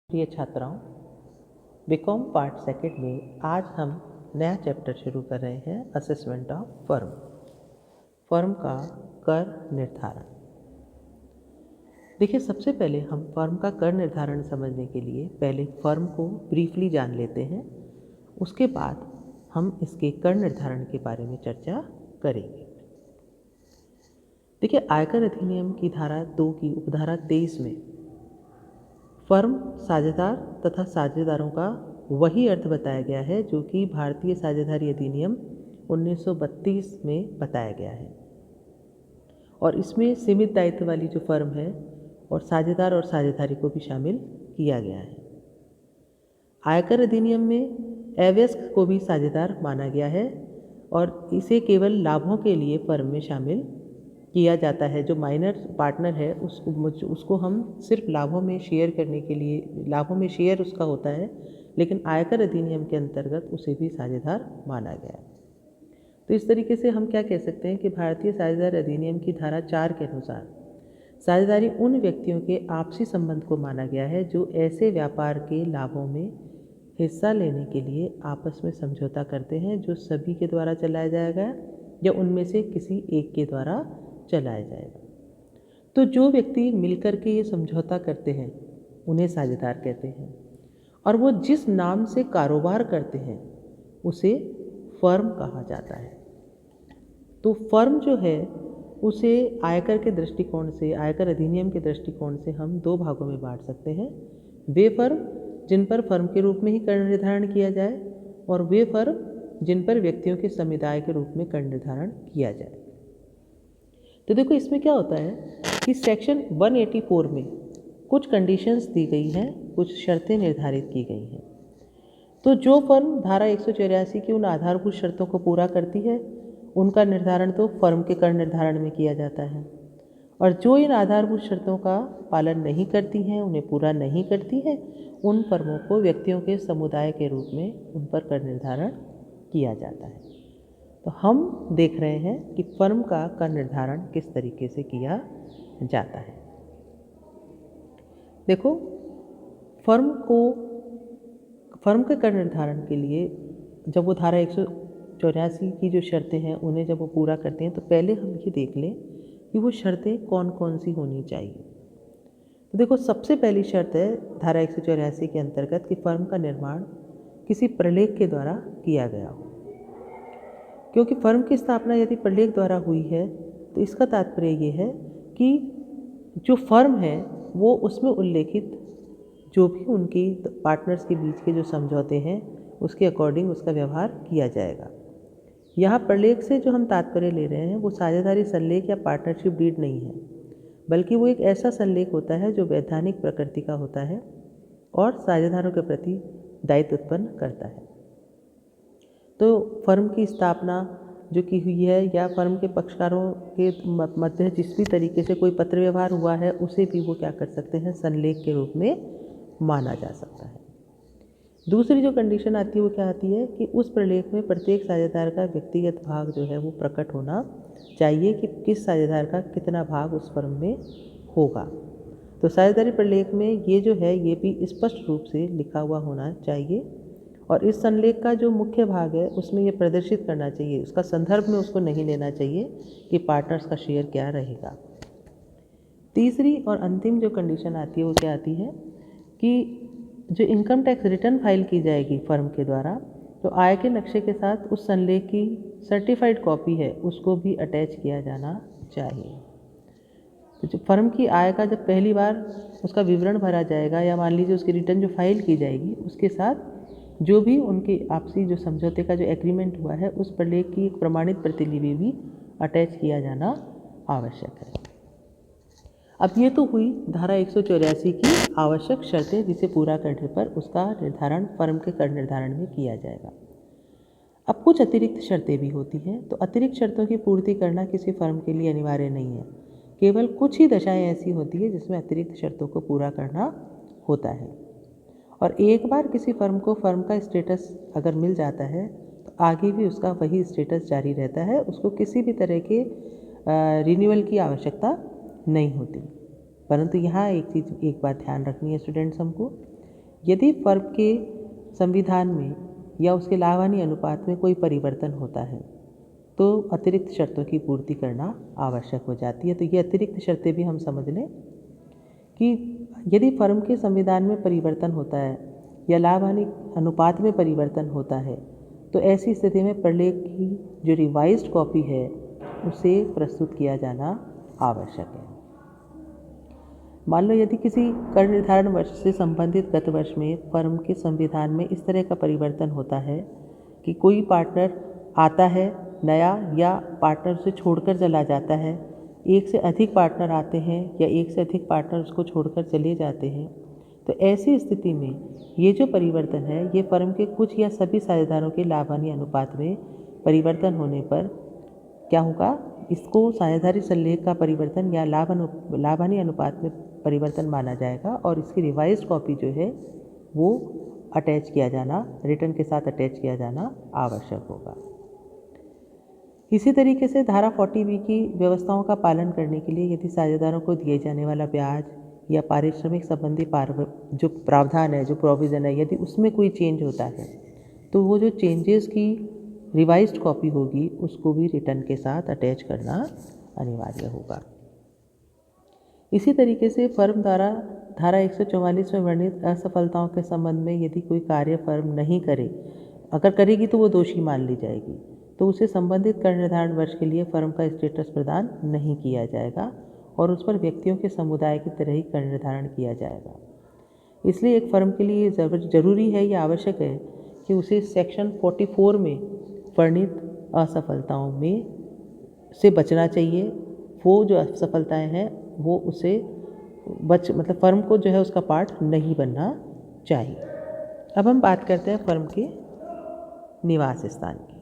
प्रिय छात्राओं, BCom part second में आज हम नया चैप्टर शुरू कर रहे हैं असेसमेंट ऑफ फर्म। फर्म का कर निर्धारण। देखिए, सबसे पहले हम फर्म का कर निर्धारण समझने के लिए पहले फर्म को ब्रीफली जान लेते हैं। उसके बाद हम इसके कर निर्धारण के बारे में चर्चा करेंगे। देखिए, आयकर अधिनियम की धारा 2 की उपधारा 23 में फर्म साझेदार तथा साझेदारों का वही अर्थ बताया गया है जो कि भारतीय साझेदारी अधिनियम 1932 में बताया गया है। और इसमें सीमित दायित्व वाली जो फर्म है और साझेदार और साझेदारी को भी शामिल किया गया है। आयकर अधिनियम में अवयस्क को भी साझेदार माना गया है और इसे केवल लाभों के लिए फर्म में शामिल किया जाता है। जो माइनर पार्टनर है उसको हम सिर्फ लाभों में शेयर करने के लिए, लाभों में शेयर उसका होता है, लेकिन आयकर अधिनियम के अंतर्गत उसे भी साझेदार माना गया है। तो इस तरीके से हम क्या कह सकते हैं कि भारतीय साझेदारी अधिनियम की धारा 4 के अनुसार साझेदारी उन व्यक्तियों के आपसी संबंध को माना गया है जो ऐसे व्यापार के लाभों में हिस्सा लेने के लिए आपस में समझौता करते हैं जो सभी के द्वारा चलाया जाएगा या उनमें से किसी एक के द्वारा चलाया जाएगा। तो जो व्यक्ति मिलकर के ये समझौता करते हैं उन्हें साझेदार कहते हैं, और वो जिस नाम से कारोबार करते हैं उसे फर्म कहा जाता है। तो फर्म जो है उसे आयकर के दृष्टिकोण से, आयकर अधिनियम के दृष्टिकोण से हम दो भागों में बांट सकते हैं। वे फर्म जिन पर फर्म के रूप में ही कर निर्धारण किया जाए और वे फर्म जिन पर व्यक्तियों के समुदाय के रूप में कर निर्धारण किया जाए। तो देखो, इसमें क्या होता है कि सेक्शन 184 में कुछ कंडीशंस दी गई हैं, कुछ शर्तें निर्धारित की गई हैं। तो जो फर्म धारा 184 की उन आधारभूत शर्तों को पूरा करती है उनका निर्धारण तो फर्म के कर निर्धारण में किया जाता है, और जो इन आधारभूत शर्तों का पालन नहीं करती हैं, उन्हें पूरा नहीं करती हैं, उन फर्मों को व्यक्तियों के समुदाय के रूप में उन पर कर निर्धारण किया जाता है। तो हम देख रहे हैं कि फर्म का कर निर्धारण किस तरीके से किया जाता है। देखो, फर्म के कर निर्धारण के लिए जब वो धारा 184 की जो शर्तें हैं उन्हें जब वो पूरा करते हैं तो पहले हम ये देख लें कि वो शर्तें कौन कौन सी होनी चाहिए। तो देखो, सबसे पहली शर्त है धारा 184 के अंतर्गत कि फर्म का निर्माण किसी प्रलेख के द्वारा किया गया हो। क्योंकि फर्म की स्थापना यदि प्रलेख द्वारा हुई है तो इसका तात्पर्य ये है कि जो फर्म है वो उसमें उल्लेखित जो भी उनकी पार्टनर्स के बीच के जो समझौते हैं उसके अकॉर्डिंग उसका व्यवहार किया जाएगा। यहाँ प्रलेख से जो हम तात्पर्य ले रहे हैं वो साझेदारी संलेख या पार्टनरशिप डीड नहीं है, बल्कि वो एक ऐसा संलेख होता है जो वैधानिक प्रकृति का होता है और साझेदारों के प्रति दायित्व उत्पन्न करता है। तो फर्म की स्थापना जो की हुई है या फर्म के पक्षकारों के मध्य जिस भी तरीके से कोई पत्र व्यवहार हुआ है उसे भी वो क्या कर सकते हैं, संलेख के रूप में माना जा सकता है। दूसरी जो कंडीशन आती है वो क्या आती है कि उस प्रलेख में प्रत्येक साझेदार का व्यक्तिगत भाग जो है वो प्रकट होना चाहिए कि किस साझेदार का कितना भाग उस फर्म में होगा। तो साझेदारी प्रलेख में ये जो है ये भी स्पष्ट रूप से लिखा हुआ होना चाहिए, और इस संलेख का जो मुख्य भाग है उसमें ये प्रदर्शित करना चाहिए, उसका संदर्भ में उसको नहीं लेना चाहिए कि पार्टनर्स का शेयर क्या रहेगा। तीसरी और अंतिम जो कंडीशन आती है वो क्या आती है कि जो इनकम टैक्स रिटर्न फाइल की जाएगी फर्म के द्वारा, तो आय के नक्शे के साथ उस संलेख की सर्टिफाइड कॉपी है उसको भी अटैच किया जाना चाहिए। तो जो फर्म की आय का जब पहली बार उसका विवरण भरा जाएगा या मान लीजिए उसकी रिटर्न जो फाइल की जाएगी उसके साथ जो भी उनके आपसी जो समझौते का जो एग्रीमेंट हुआ है उस प्रलेख की एक प्रमाणित प्रतिलिपि भी अटैच किया जाना आवश्यक है। अब ये तो हुई धारा 184 की आवश्यक शर्तें जिसे पूरा करने पर उसका निर्धारण फर्म के कर निर्धारण में किया जाएगा। अब कुछ अतिरिक्त शर्तें भी होती हैं। तो अतिरिक्त शर्तों की पूर्ति करना किसी फर्म के लिए अनिवार्य नहीं है, केवल कुछ ही दशाएं ऐसी होती है जिसमें अतिरिक्त शर्तों को पूरा करना होता है। और एक बार किसी फर्म को फर्म का स्टेटस अगर मिल जाता है तो आगे भी उसका वही स्टेटस जारी रहता है, उसको किसी भी तरह के रिन्यूअल की आवश्यकता नहीं होती। परंतु यहाँ एक बात ध्यान रखनी है स्टूडेंट्स हमको यदि फर्म के संविधान में या उसके लाभ हानि अनुपात में कोई परिवर्तन होता है तो अतिरिक्त शर्तों की पूर्ति करना आवश्यक हो जाती है। तो ये अतिरिक्त शर्तें भी हम समझ लें कि यदि फर्म के संविधान में परिवर्तन होता है या लाभ हानि अनुपात में परिवर्तन होता है तो ऐसी स्थिति में प्रलेख की जो रिवाइज्ड कॉपी है उसे प्रस्तुत किया जाना आवश्यक है। मान लो यदि किसी कर निर्धारण वर्ष से संबंधित गत वर्ष में फर्म के संविधान में इस तरह का परिवर्तन होता है कि कोई पार्टनर आता है नया या पार्टनर उसे छोड़कर चला जाता है, एक से अधिक पार्टनर आते हैं या एक से अधिक पार्टनर उसको छोड़कर चले जाते हैं, तो ऐसी स्थिति में ये जो परिवर्तन है ये फर्म के कुछ या सभी साझेदारों के लाभ हानि अनुपात में परिवर्तन होने पर क्या होगा, इसको साझेदारी संलेख का परिवर्तन या लाभ हानि अनुपात में परिवर्तन माना जाएगा और इसकी रिवाइज्ड कॉपी जो है वो अटैच किया जाना, रिटर्न के साथ अटैच किया जाना आवश्यक होगा। इसी तरीके से धारा 40B की व्यवस्थाओं का पालन करने के लिए यदि साझेदारों को दिए जाने वाला ब्याज या पारिश्रमिक संबंधी जो प्रावधान है, जो प्रोविज़न है, यदि उसमें कोई चेंज होता है तो वो जो चेंजेस की रिवाइज्ड कॉपी होगी उसको भी रिटर्न के साथ अटैच करना अनिवार्य होगा। इसी तरीके से फर्म द्वारा धारा 144 में वर्णित असफलताओं के संबंध में यदि कोई कार्य फर्म नहीं करे, अगर करेगी तो वो दोषी मान ली जाएगी, तो उसे संबंधित कर निर्धारण वर्ष के लिए फर्म का स्टेटस प्रदान नहीं किया जाएगा और उस पर व्यक्तियों के समुदाय की तरह ही कर निर्धारण किया जाएगा। इसलिए एक फर्म के लिए जरूरी है या आवश्यक है कि उसे सेक्शन 44 में वर्णित असफलताओं में से बचना चाहिए। वो जो असफलताएं हैं वो उसे मतलब फर्म को जो है उसका पार्ट नहीं बनना चाहिए। अब हम बात करते हैं फर्म के निवास स्थान की।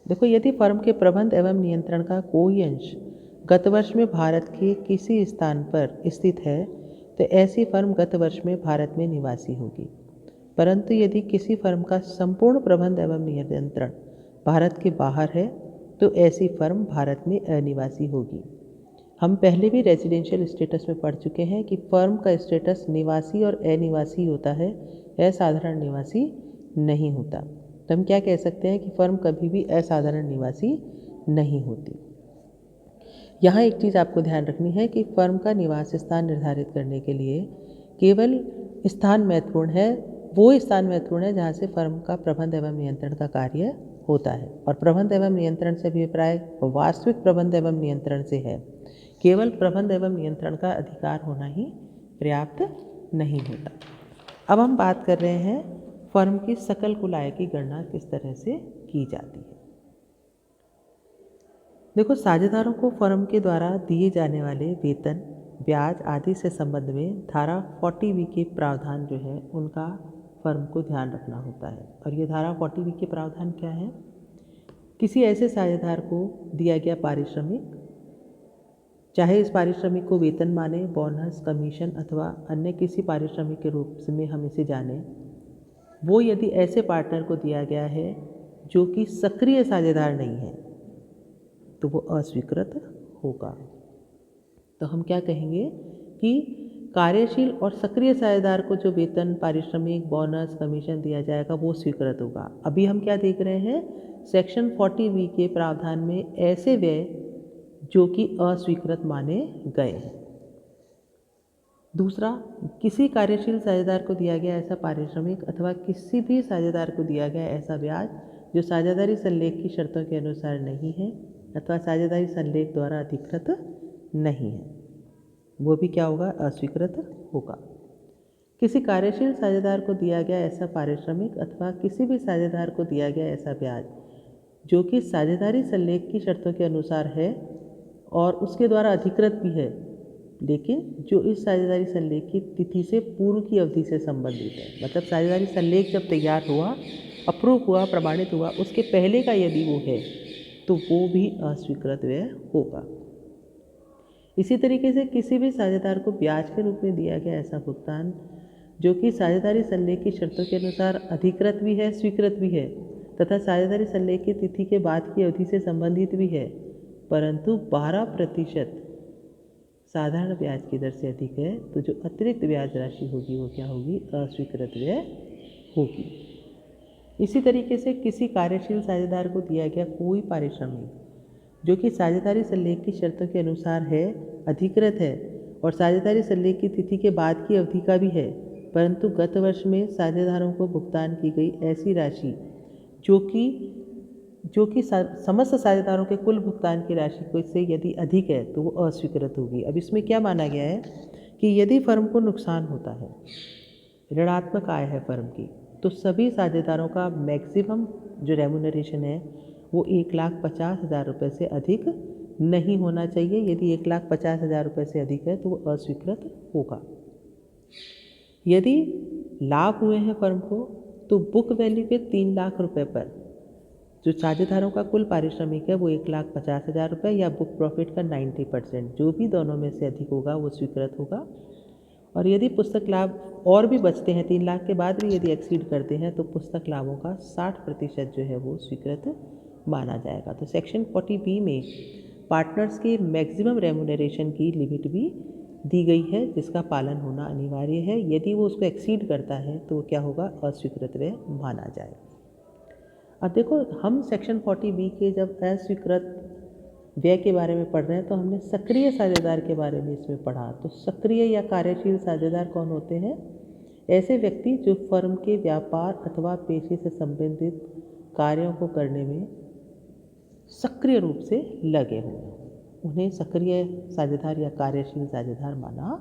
देखो, यदि फर्म के प्रबंध एवं नियंत्रण का कोई अंश गत वर्ष में भारत के किसी स्थान पर स्थित है तो ऐसी फर्म गत वर्ष में भारत में निवासी होगी। परंतु यदि किसी फर्म का संपूर्ण प्रबंध एवं नियंत्रण भारत के बाहर है तो ऐसी फर्म भारत में अनिवासी होगी। हम पहले भी रेजिडेंशियल स्टेटस में पढ़ चुके हैं कि फर्म का स्टेटस निवासी और अनिवासी होता है, असाधारण निवासी नहीं होता। तो हम क्या कह सकते हैं कि फर्म कभी भी असाधारण निवासी नहीं होती। यहाँ एक चीज़ आपको ध्यान रखनी है कि फर्म का निवास स्थान निर्धारित करने के लिए केवल स्थान महत्वपूर्ण है, वो स्थान महत्वपूर्ण है जहाँ से फर्म का प्रबंध एवं नियंत्रण का कार्य होता है। और प्रबंध एवं नियंत्रण से अभिप्राय वास्तविक प्रबंध एवं नियंत्रण से है। केवल प्रबंध एवं नियंत्रण का अधिकार होना ही पर्याप्त नहीं होता। अब हम बात कर रहे हैं फर्म की सकल कुल आय की गणना किस तरह से की जाती है। देखो, साझेदारों को फर्म के द्वारा दिए जाने वाले वेतन, ब्याज आदि से संबंध में धारा 40B के प्रावधान जो है उनका फर्म को ध्यान रखना होता है। और ये धारा 40B के प्रावधान क्या है? किसी ऐसे साझेदार को दिया गया पारिश्रमिक, चाहे इस पारिश्रमिक को वेतन माने, बोनस, कमीशन अथवा अन्य किसी पारिश्रमिक के रूप में हम इसे जाने, वो यदि ऐसे पार्टनर को दिया गया है जो कि सक्रिय साझेदार नहीं है तो वो अस्वीकृत होगा। तो हम क्या कहेंगे कि कार्यशील और सक्रिय साझेदार को जो वेतन, पारिश्रमिक, बोनस, कमीशन दिया जाएगा वो स्वीकृत होगा। अभी हम क्या देख रहे हैं? सेक्शन 40B के प्रावधान में ऐसे व्यय जो कि अस्वीकृत माने गए हैं। दूसरा, किसी कार्यशील साझेदार को दिया गया ऐसा पारिश्रमिक अथवा किसी भी साझेदार को दिया गया ऐसा ब्याज जो साझेदारी संलेख की शर्तों के अनुसार नहीं है अथवा साझेदारी संलेख द्वारा अधिकृत नहीं है, वो भी क्या होगा? अस्वीकृत होगा। किसी कार्यशील साझेदार को दिया गया ऐसा पारिश्रमिक अथवा किसी भी साझेदार को दिया गया ऐसा ब्याज जो कि साझेदारी संलेख की शर्तों के अनुसार है और उसके द्वारा अधिकृत भी है, लेकिन जो इस साझेदारी संलेख की तिथि से पूर्व की अवधि से संबंधित है, मतलब साझेदारी संलेख जब तैयार हुआ, अप्रूव हुआ, प्रमाणित हुआ, उसके पहले का यदि वो है तो वो भी अस्वीकृत व्यय होगा। इसी तरीके से किसी भी साझेदार को ब्याज के रूप में दिया गया ऐसा भुगतान जो कि साझेदारी संलेख की शर्तों के अनुसार अधिकृत भी है, स्वीकृत भी है तथा साझेदारी संलेख की तिथि के बाद की अवधि से संबंधित भी है, परंतु 12% साधारण ब्याज की दर से अधिक है तो जो अतिरिक्त ब्याज राशि होगी वो क्या होगी, अस्वीकृत व्यय होगी। इसी तरीके से किसी कार्यशील साझेदार को दिया गया कोई पारिश्रमिक जो कि साझेदारी संलेख की शर्तों के अनुसार है, अधिकृत है और साझेदारी संलेख की तिथि के बाद की अवधि का भी है, परंतु गत वर्ष में साझेदारों को भुगतान की गई ऐसी राशि जो कि समस्त साझेदारों के कुल भुगतान की राशि को से यदि अधिक है तो वो अस्वीकृत होगी। अब इसमें क्या माना गया है कि यदि फर्म को नुकसान होता है, ऋणात्मक आय है फर्म की, तो सभी साझेदारों का मैक्सिमम जो रेम्यूनरेशन है वो 1,50,000 रुपये से अधिक नहीं होना चाहिए। यदि 1,50,000 रुपये से अधिक है तो वो अस्वीकृत होगा। यदि लाभ हुए हैं फर्म को तो बुक वैल्यू के 3 लाख रुपये पर जो साझेदारों का कुल पारिश्रमिक है वो 1,50,000 रुपये या बुक प्रॉफिट का 90%, जो भी दोनों में से अधिक होगा वो स्वीकृत होगा। और यदि पुस्तक लाभ और भी बचते हैं 3 लाख के बाद भी यदि एक्सीड करते हैं तो पुस्तक लाभों का 60% जो है वो स्वीकृत माना जाएगा। तो सेक्शन 40B में पार्टनर्स के मैक्सिमम रेम्यूनरेशन की लिमिट भी दी गई है जिसका पालन होना अनिवार्य है। यदि वो उसको एक्सीड करता है तो वो क्या होगा, अस्वीकृत व्यय माना जाएगा। अब देखो, हम सेक्शन 40B के जब अस्वीकृत व्यय के बारे में पढ़ रहे हैं तो हमने सक्रिय साझेदार के बारे में इसमें पढ़ा। तो सक्रिय या कार्यशील साझेदार कौन होते हैं? ऐसे व्यक्ति जो फर्म के व्यापार अथवा पेशे से संबंधित कार्यों को करने में सक्रिय रूप से लगे हुए, उन्हें सक्रिय साझेदार या कार्यशील साझेदार माना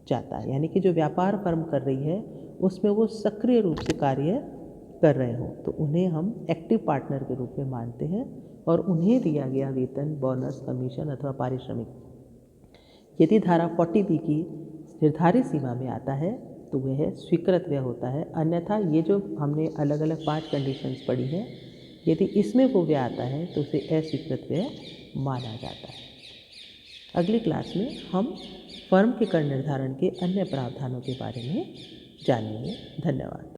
जाता है। यानी कि जो व्यापार फर्म कर रही है उसमें वो सक्रिय रूप से कार्य कर रहे हों तो उन्हें हम एक्टिव पार्टनर के रूप में मानते हैं और उन्हें दिया गया वेतन, बोनस, कमीशन अथवा पारिश्रमिक यदि धारा 40B की निर्धारित सीमा में आता है तो वह स्वीकृत व्यय होता है। अन्यथा ये जो हमने अलग अलग 5 कंडीशंस पढ़ी हैं, यदि इसमें वो व्यय आता है तो उसे अस्वीकृत व्यय माना जाता है। अगली क्लास में हम फर्म के कर निर्धारण के अन्य प्रावधानों के बारे में जानेंगे। धन्यवाद।